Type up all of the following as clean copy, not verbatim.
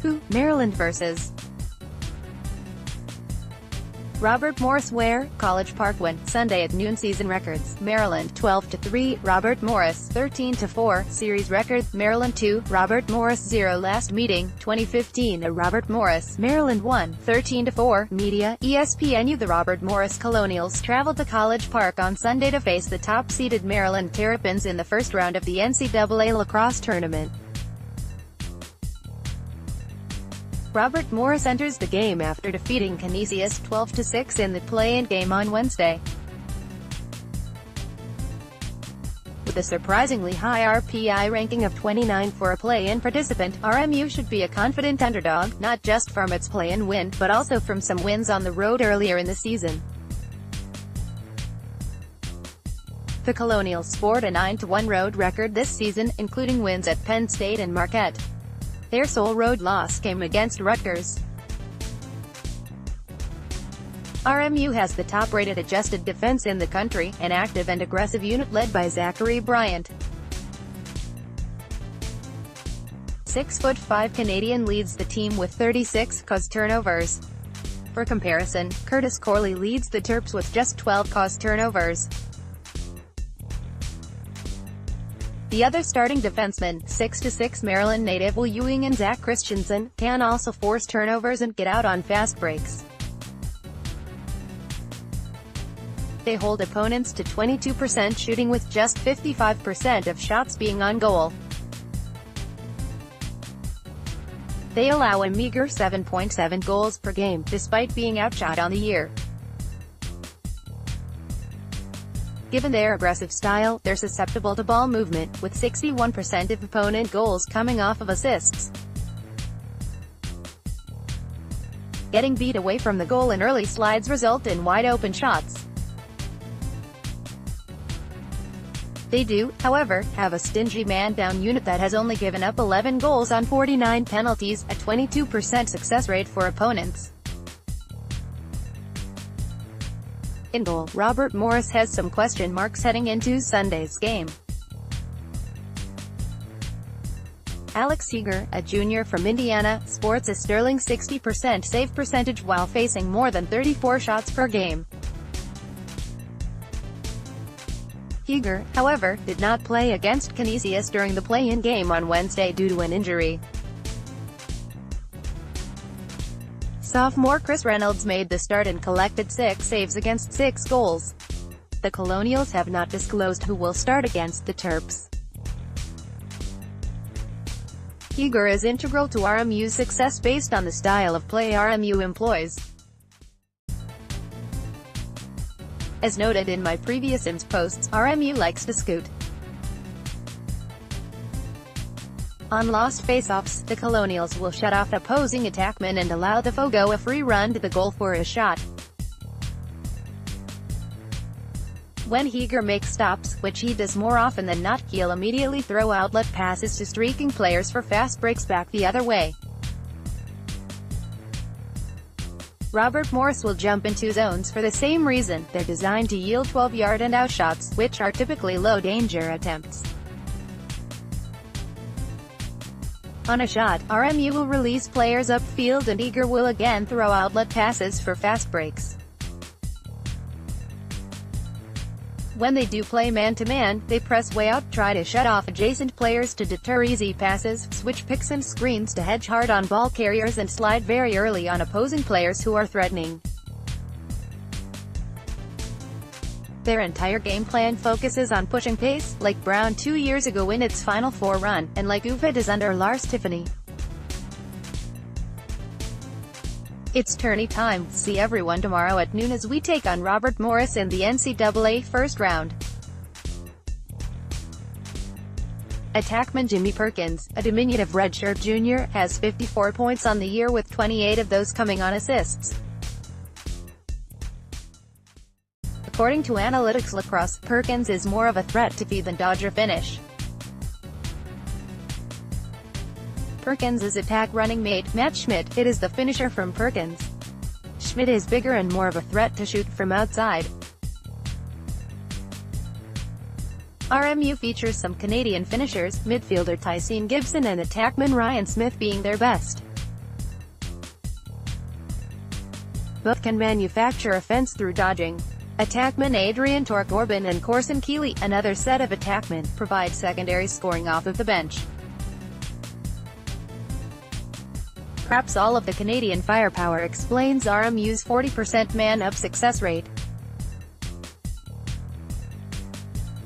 Who, Maryland vs. Robert Morris. Where? College Park win, Sunday at noon. Season records: Maryland 12-3, Robert Morris 13-4, series record, Maryland 2, Robert Morris 0. Last meeting, 2015, Robert Morris, Maryland 1, 13-4, media, ESPNU. The Robert Morris Colonials traveled to College Park on Sunday to face the top-seeded Maryland Terrapins in the first round of the NCAA Lacrosse Tournament. Robert Morris enters the game after defeating Canisius 12-6 in the play-in game on Wednesday. With a surprisingly high RPI ranking of 29 for a play-in participant, RMU should be a confident underdog, not just from its play-in win, but also from some wins on the road earlier in the season. The Colonials scored a 9-1 road record this season, including wins at Penn State and Marquette. Their sole road loss came against Rutgers. RMU has the top-rated adjusted defense in the country, an active and aggressive unit led by Zachary Bryant. 6'5" Canadian leads the team with 36 caused turnovers. For comparison, Curtis Corley leads the Terps with just 12 caused turnovers. The other starting defensemen, 6'6" Maryland native Will Ewing and Zach Christensen, can also force turnovers and get out on fast breaks. They hold opponents to 22% shooting, with just 55% of shots being on goal. They allow a meager 7.7 goals per game, despite being outshot on the year. Given their aggressive style, they're susceptible to ball movement, with 61% of opponent goals coming off of assists. Getting beat away from the goal in early slides result in wide-open shots. They do, however, have a stingy man-down unit that has only given up 11 goals on 49 penalties, a 22% success rate for opponents. In goal, Robert Morris has some question marks heading into Sunday's game. Alex Heger, a junior from Indiana, sports a sterling 60% save percentage while facing more than 34 shots per game. Heger, however, did not play against Canisius during the play-in game on Wednesday due to an injury. Sophomore Chris Reynolds made the start and collected 6 saves against 6 goals. The Colonials have not disclosed who will start against the Terps. Heger is integral to RMU's success based on the style of play RMU employs. As noted in my previous IMS posts, RMU likes to scoot. On lost face-offs, the Colonials will shut off opposing attackmen and allow the Fogo a free run to the goal for a shot. When Heger makes stops, which he does more often than not, he'll immediately throw outlet passes to streaking players for fast breaks back the other way. Robert Morris will jump into zones for the same reason. They're designed to yield 12-yard and out shots, which are typically low-danger attempts. On a shot, RMU will release players upfield and Heger will again throw outlet passes for fast breaks. When they do play man-to-man, they press way out, try to shut off adjacent players to deter easy passes, switch picks and screens to hedge hard on ball carriers and slide very early on opposing players who are threatening. Their entire game plan focuses on pushing pace, like Brown 2 years ago in its Final Four run, and like Uva does under Lars Tiffany. It's tourney time. See everyone tomorrow at noon as we take on Robert Morris in the NCAA first round. Attackman Jimmy Perkins, a diminutive redshirt junior, has 54 points on the year with 28 of those coming on assists. According to Analytics Lacrosse, Perkins is more of a threat to feed than Dodger finish. Perkins' attack running mate, Matt Schmidt, it is the finisher from Perkins. Schmidt is bigger and more of a threat to shoot from outside. RMU features some Canadian finishers, midfielder Tyson Gibson and attackman Ryan Smith being their best. Both can manufacture offense through dodging. Attackmen Adrian Tork-Orban and Corson Keeley, another set of attackmen, provide secondary scoring off of the bench. Perhaps all of the Canadian firepower explains RMU's 40% man-up success rate.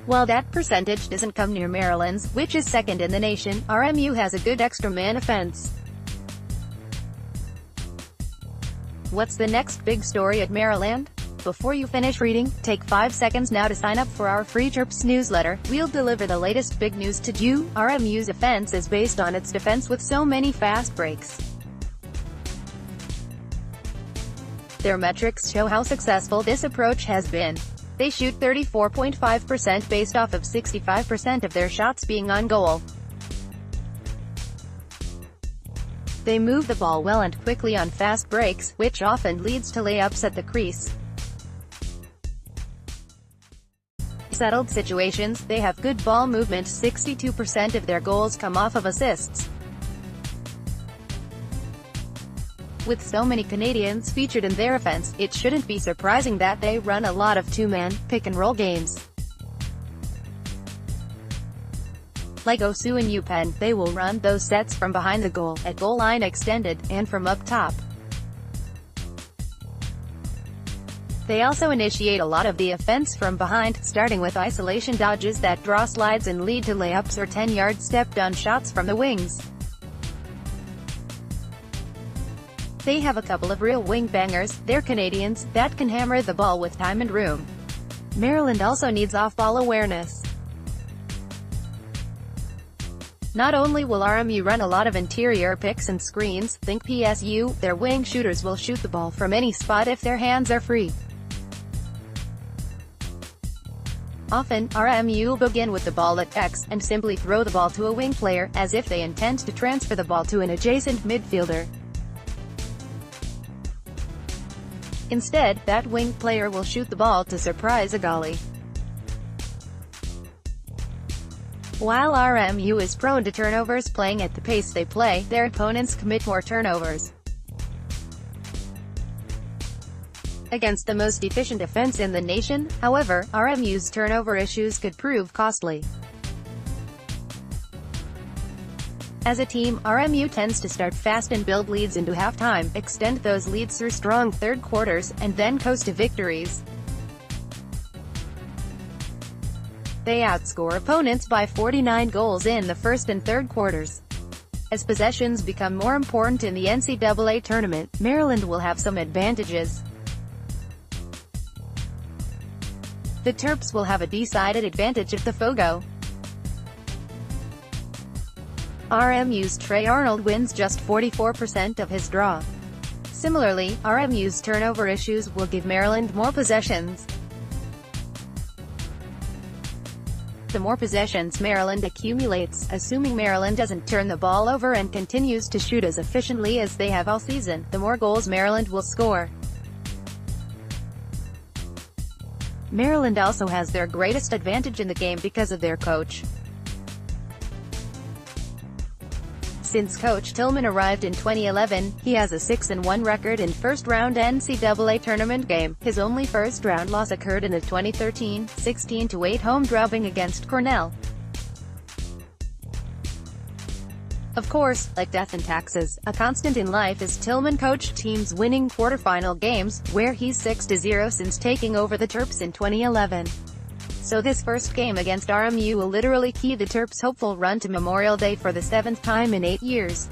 While that percentage doesn't come near Maryland's, which is second in the nation, RMU has a good extra man offense. What's the next big story at Maryland? Before you finish reading, take 5 seconds now to sign up for our free Terps newsletter. We'll deliver the latest big news to you. RMU's offense is based on its defense with so many fast breaks. Their metrics show how successful this approach has been. They shoot 34.5% based off of 65% of their shots being on goal. They move the ball well and quickly on fast breaks, which often leads to layups at the crease. Settled situations, they have good ball movement. 62% of their goals come off of assists. With so many Canadians featured in their offense, it shouldn't be surprising that they run a lot of two-man, pick-and-roll games. Like OSU and UPenn, they will run those sets from behind the goal, at goal line extended, and from up top. They also initiate a lot of the offense from behind, starting with isolation dodges that draw slides and lead to layups or 10-yard step-down shots from the wings. They have a couple of real wing bangers, they're Canadians, that can hammer the ball with time and room. Maryland also needs off-ball awareness. Not only will RMU run a lot of interior picks and screens, think PSU, their wing shooters will shoot the ball from any spot if their hands are free. Often, RMU will begin with the ball at X, and simply throw the ball to a wing player, as if they intend to transfer the ball to an adjacent midfielder. Instead, that wing player will shoot the ball to surprise a goalie. While RMU is prone to turnovers playing at the pace they play, their opponents commit more turnovers. Against the most efficient offense in the nation, however, RMU's turnover issues could prove costly. As a team, RMU tends to start fast and build leads into halftime, extend those leads through strong third quarters, and then coast to victories. They outscore opponents by 49 goals in the first and third quarters. As possessions become more important in the NCAA tournament, Maryland will have some advantages. The Terps will have a decided advantage at the Fogo. RMU's Trey Arnold wins just 44% of his draw. Similarly, RMU's turnover issues will give Maryland more possessions. The more possessions Maryland accumulates, assuming Maryland doesn't turn the ball over and continues to shoot as efficiently as they have all season, the more goals Maryland will score. Maryland also has their greatest advantage in the game because of their coach. Since Coach Tillman arrived in 2011, he has a 6-1 record in first-round NCAA tournament game. His only first-round loss occurred in a 2013, 16-8 home drubbing against Cornell. Of course, like death and taxes, a constant in life is Tillman-coached teams winning quarterfinal games, where he's 6-0 since taking over the Terps in 2011. So this first game against RMU will literally key the Terps' hopeful run to Memorial Day for the 7th time in 8 years.